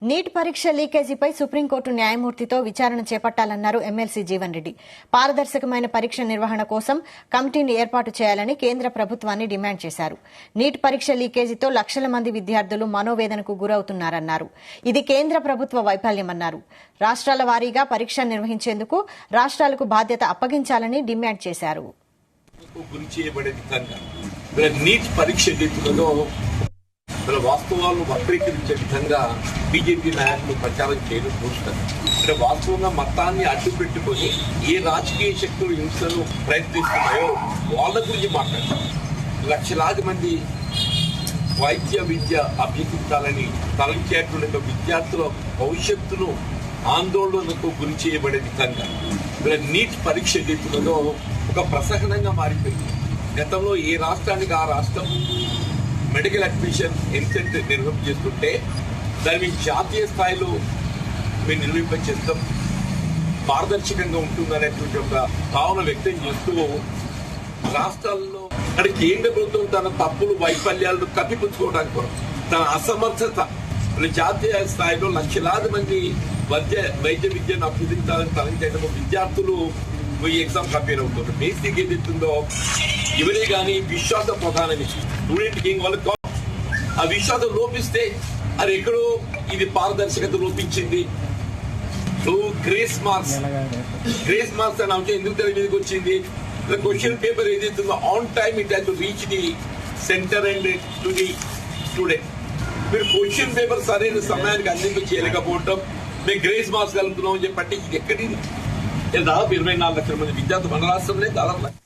Neat పరీక్ష లీకేజీపై supreme court న్యాయమూర్తితో విచారణ చేపట్టాలన్నారు MLC Jeevan Reddy. పారదర్శకమైన పరీక్ష నిర్వహణ కోసం కమిటీని ఏర్పాటు చేయాలని కేంద్ర ప్రభుత్వాన్ని డిమాండ్ చేశారు. నీట్ పరీక్ష లీకేజీతో లక్షల మంది విద్యార్థులు మనోవేదనకు గురవుతున్నారన్నారు. ఇది కేంద్ర ప్రభుత్వ వైఫల్యమన్నారు. రాష్ట్రాల వారీగా పరీక్ష నిర్వహించేందుకు రాష్ట్రాలకు బాధ్యత అప్పగించాలని డిమాండ్ చేశారు. వాస్తవాలను వక్రీకరించే విధంగా బీజేపీ నాయకులు ప్రచారం చేయడం చూస్తారు. అంటే వాస్తవంగా మతాన్ని అడ్డు పెట్టుకుని ఏ రాజకీయ శక్తులు హింసను ప్రయత్నిస్తున్నాయో వాళ్ళ గురించి మాట్లాడతారు. లక్షలాది మంది వైద్య విద్య అభ్యసించాలని తలంచేటువంటి విద్యార్థుల భవిష్యత్తును ఆందోళనకు గురి చేయబడే విధంగా నీట్ పరీక్ష చేతులలో ఒక ప్రసహనంగా మారిపోయింది. గతంలో ఏ రాష్ట్రానికి ఆ రాష్ట్రం మెడికల్ అడ్మిషన్ ఎంసెట్ నిర్వహించేస్తుంటే దాన్ని జాతీయ స్థాయిలో మేము నిర్వహింపచేస్తాం, పారదర్శకంగా ఉంటుందనేటువంటి ఒక భావన వ్యక్తం చేస్తూ రాష్ట్రాల్లో అంటే కేంద్ర ప్రభుత్వం తన తప్పులు వైఫల్యాలను కప్పిపుచ్చుకోవడానికి తన అసమర్థత జాతీయ స్థాయిలో లక్షలాది మంది వైద్య విద్యను అభ్యసించాలని తలంచేయడం విద్యార్థులు ఈ ఎగ్జామ్ కంపేర్ అవుతుంది. బేసిక్ ఏదైతుందో ఇవరే కానీ విశ్వాసం ప్రధానమే. స్టూడెంట్కి వాళ్ళకి ఆ విశ్వాసం లోపిస్తే అది ఎక్కడో ఇది పారదర్శకత లోపించింది. గ్రేస్ మార్క్స్ అనే అంశం ఎందుకు తెర మీదకి వచ్చింది? క్వశ్చన్ పేపర్ ఏదైతుందో on time it has to reach the centre and to the student. మీరు క్వశ్చన్ పేపర్ సరైన సమయానికి అందింపు చేయలేకపోవటం, మేము గ్రేస్ మార్క్స్ కలుపుతున్నాం అని చెప్పంటే ఇది ఎక్కడి దాదాపు 24 లక్షల మంది విద్యార్థులు మన రాష్ట్రంలో దాదాపు